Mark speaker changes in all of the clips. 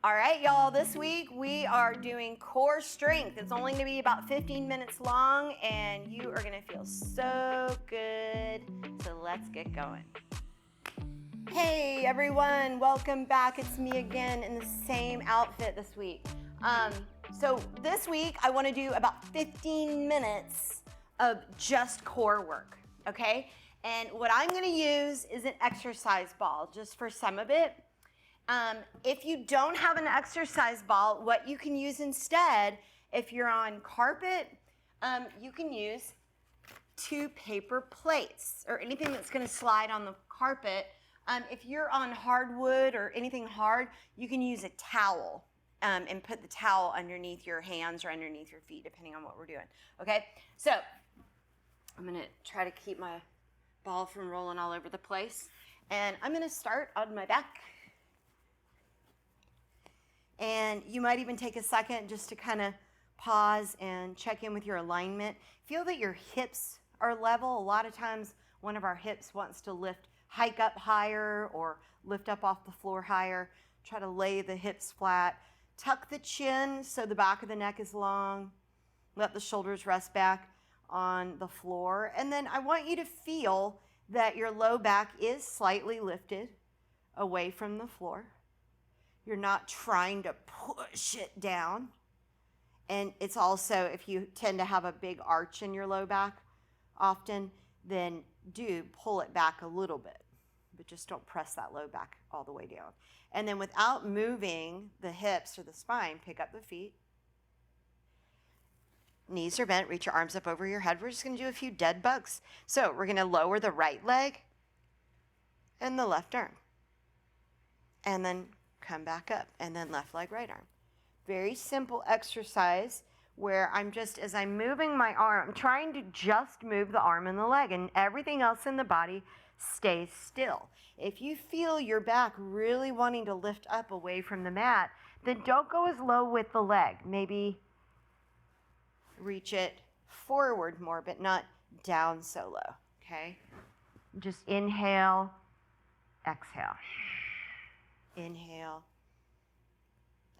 Speaker 1: All right, y'all, this week we are doing core strength. It's only gonna be about 15 minutes long and you are gonna feel so good. So let's get going. Hey everyone, welcome back. It's me again in the same outfit this week. So this week I wanna do about 15 minutes of just core work, okay? And what I'm gonna use is an exercise ball just for some of it. If you don't have an exercise ball, what you can use instead, if you're on carpet, you can use 2 paper plates or anything that's going to slide on the carpet. If you're on hardwood or anything hard, you can use a towel and put the towel underneath your hands or underneath your feet, depending on what we're doing. Okay, so I'm going to try to keep my ball from rolling all over the place. And I'm going to start on my back. And you might even take a second just to kind of pause and check in with your alignment. Feel that your hips are level. A lot of times one of our hips wants to hike up higher or lift up off the floor higher. Try to lay the hips flat. Tuck the chin so the back of the neck is long. Let the shoulders rest back on the floor. And then I want you to feel that your low back is slightly lifted away from the floor. You're not trying to push it down. And it's also, if you tend to have a big arch in your low back often, then do pull it back a little bit, but just don't press that low back all the way down. And then without moving the hips or the spine, pick up the feet. Knees are bent, reach your arms up over your head. We're just gonna do a few dead bugs. So we're gonna lower the right leg and the left arm. And then come back up, and then left leg, right arm. Very simple exercise where as I'm moving my arm, I'm trying to just move the arm and the leg, and everything else in the body stays still. If you feel your back really wanting to lift up away from the mat, then don't go as low with the leg. Maybe reach it forward more, but not down so low, okay? Just inhale, exhale. Inhale,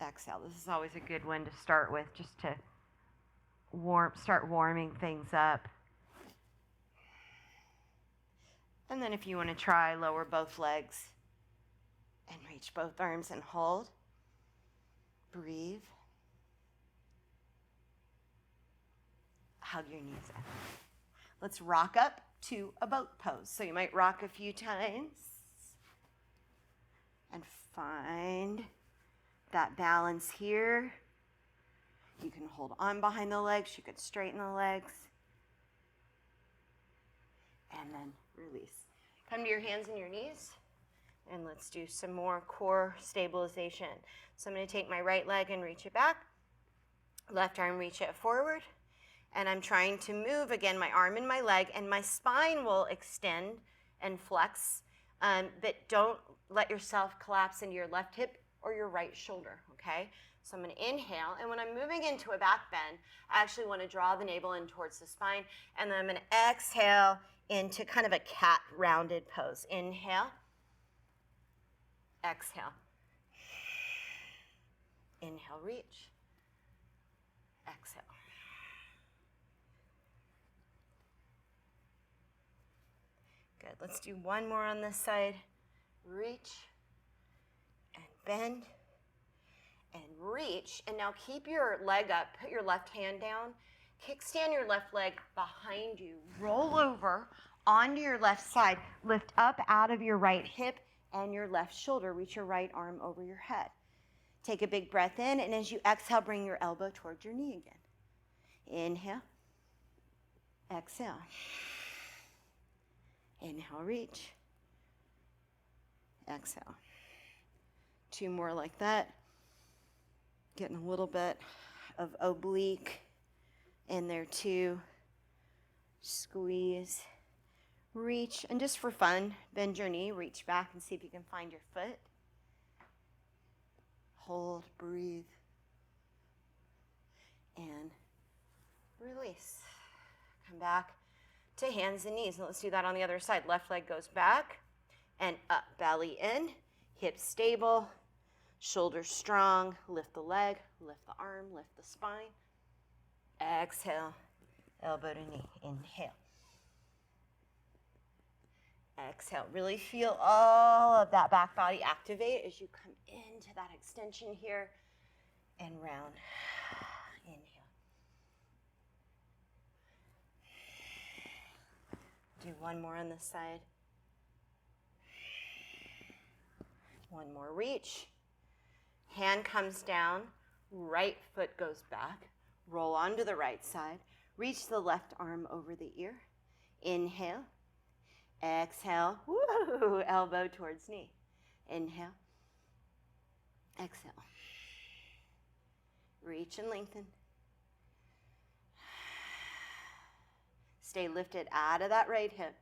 Speaker 1: exhale. This is always a good one to start with, just to start warming things up. And then if you want to try, lower both legs and reach both arms and hold. Breathe. Hug your knees in. Let's rock up to a boat pose. So you might rock a few times. And find that balance here. You can hold on behind the legs. You could straighten the legs. And then release. Come to your hands and your knees. And let's do some more core stabilization. So I'm going to take my right leg and reach it back. Left arm, reach it forward. And I'm trying to move, again, my arm and my leg. And my spine will extend and flex. But don't let yourself collapse into your left hip or your right shoulder, okay? So I'm going to inhale, and when I'm moving into a back bend, I actually want to draw the navel in towards the spine, and then I'm going to exhale into kind of a cat rounded pose. Inhale, exhale. Inhale, reach. Exhale. Good, let's do one more on this side. Reach and bend and reach. And now keep your leg up, put your left hand down, kickstand your left leg behind you, roll over onto your left side, lift up out of your right hip and your left shoulder, reach your right arm over your head. Take a big breath in, and as you exhale, bring your elbow towards your knee again. Inhale, exhale. Inhale, reach. Exhale. 2 more like that. Getting a little bit of oblique in there too. Squeeze. Reach. And just for fun, bend your knee, reach back and see if you can find your foot. Hold, breathe. And release. Come back to hands and knees. And let's do that on the other side. Left leg goes back and up, belly in, hips stable, Shoulders strong, lift the leg, lift the arm, lift the spine. Exhale, elbow to knee, inhale. Exhale, really feel all of that back body activate as you come into that extension here and round. Inhale. Do one more on this side. One more reach. Hand comes down, right foot goes back. Roll onto the right side. Reach the left arm over the ear. Inhale. Exhale. Woo! Elbow towards knee. Inhale. Exhale. Reach and lengthen. Stay lifted out of that right hip.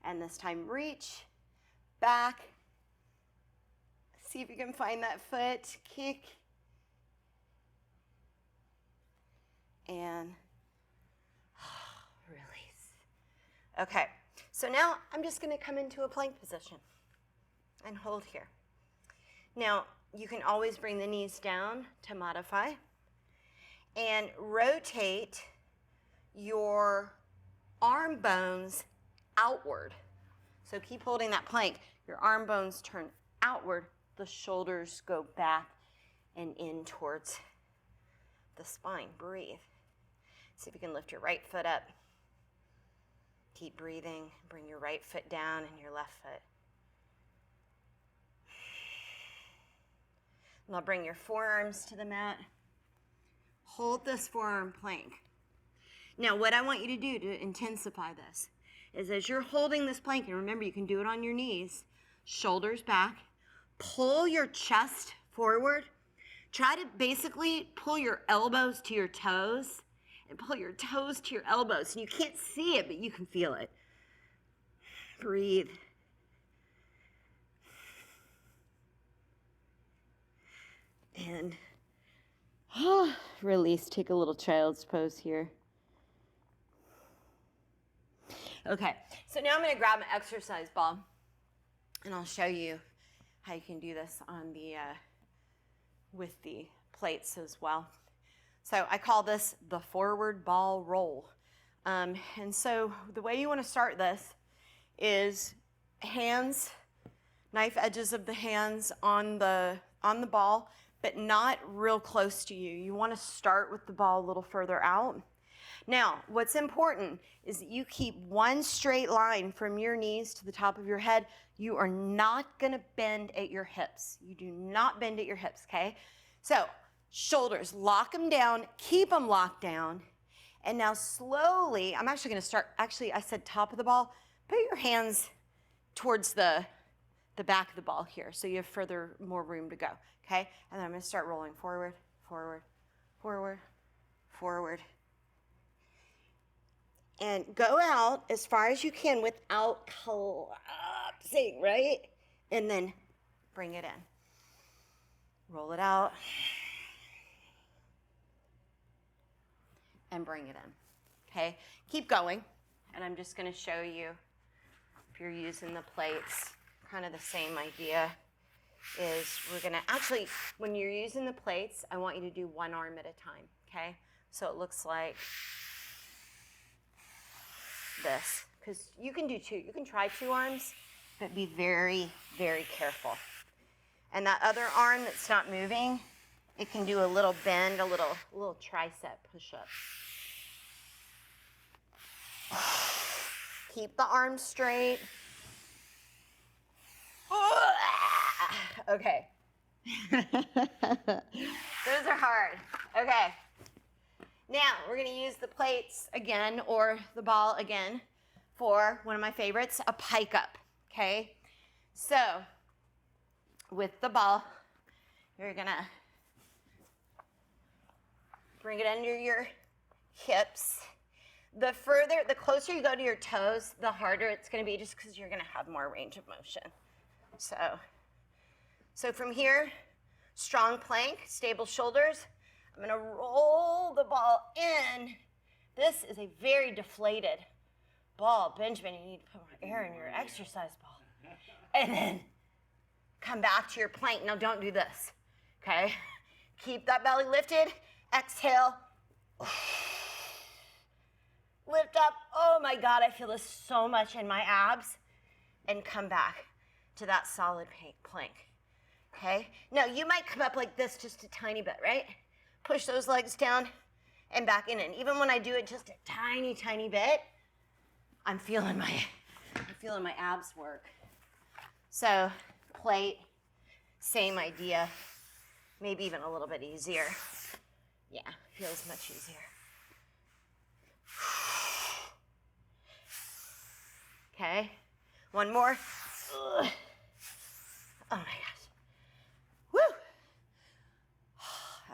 Speaker 1: And this time reach back. See if you can find that foot. Kick. And release. Okay, so now I'm just going to come into a plank position and hold here. Now, you can always bring the knees down to modify and rotate your arm bones outward. So keep holding that plank. Your arm bones turn outward. The shoulders go back and in towards the spine. Breathe. See if you can lift your right foot up. Keep breathing. Bring your right foot down and your left foot. Now bring your forearms to the mat. Hold this forearm plank. Now what I want you to do to intensify this is as you're holding this plank, and remember you can do it on your knees, shoulders back, pull your chest forward. Try to basically pull your elbows to your toes and pull your toes to your elbows. And you can't see it, but you can feel it. Breathe. And release. Take a little child's pose here. Okay, so now I'm going to grab an exercise ball, and I'll show you how you can do this on the with the plates as well. So I call this the forward ball roll. And so the way you want to start this is hands, knife edges of the hands on the ball, but not real close to you. You want to start with the ball a little further out. Now, what's important is that you keep one straight line from your knees to the top of your head. You are not going to bend at your hips. You do not bend at your hips, okay? So, shoulders, lock them down, keep them locked down. And now slowly, I'm actually going to start, I said top of the ball. Put your hands towards the back of the ball here so you have more room to go, okay? And then I'm going to start rolling forward, forward, forward, forward. And go out as far as you can without collapsing, right? And then bring it in. Roll it out. And bring it in, okay? Keep going. And I'm just going to show you, if you're using the plates, kind of the same idea is we're going to actually, when you're using the plates, I want you to do one arm at a time, okay? So it looks like this, because you can do two. You can try two arms, but be very, very careful. And that other arm that's not moving, it can do a little bend, a little tricep push-up. Keep the arms straight. Okay. Those are hard. Okay. Now, we're going to use the plates again, or the ball again, for one of my favorites, a pike up, okay? So, with the ball, you're going to bring it under your hips. The closer you go to your toes, the harder it's going to be, just because you're going to have more range of motion. So from here, strong plank, stable shoulders. I'm going to roll the ball in. This is a very deflated ball. Benjamin, you need to put more air in your exercise ball. And then come back to your plank. Now don't do this, okay? Keep that belly lifted. Exhale. Lift up. Oh my God, I feel this so much in my abs. And come back to that solid plank, okay? Now you might come up like this just a tiny bit, right? Push those legs down and back in. And even when I do it just a tiny, tiny bit, I'm feeling my abs work. So plate, same idea, maybe even a little bit easier. Yeah, feels much easier. Okay, one more. Ugh. Oh my gosh. Woo!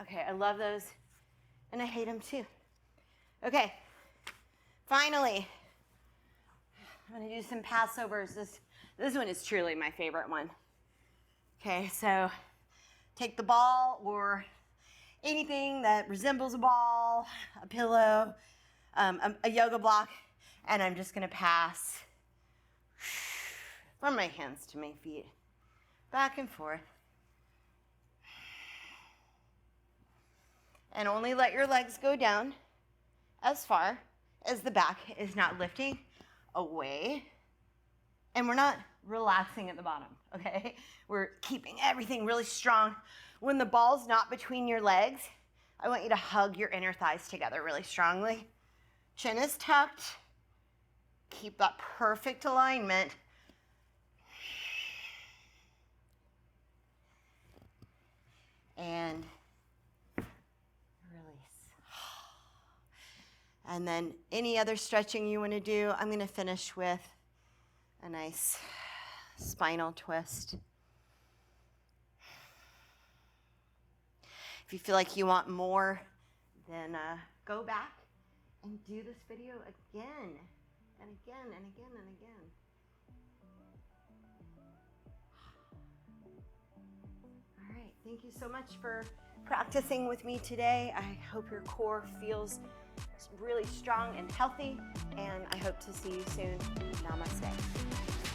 Speaker 1: Okay, I love those, and I hate them too. Okay, finally, I'm gonna do some Passovers. This one is truly my favorite one. Okay, so take the ball or anything that resembles a ball, a pillow, a yoga block, and I'm just gonna pass from my hands to my feet, back and forth. And only let your legs go down as far as the back is not lifting away. And we're not relaxing at the bottom, okay? We're keeping everything really strong. When the ball's not between your legs, I want you to hug your inner thighs together really strongly. Chin is tucked. Keep that perfect alignment. And release. And then any other stretching you want to do, I'm going to finish with a nice spinal twist. If you feel like you want more, then go back and do this video again and again and again and again. All right, thank you so much for practicing with me today. I hope your core feels really strong and healthy, and I hope to see you soon. Namaste.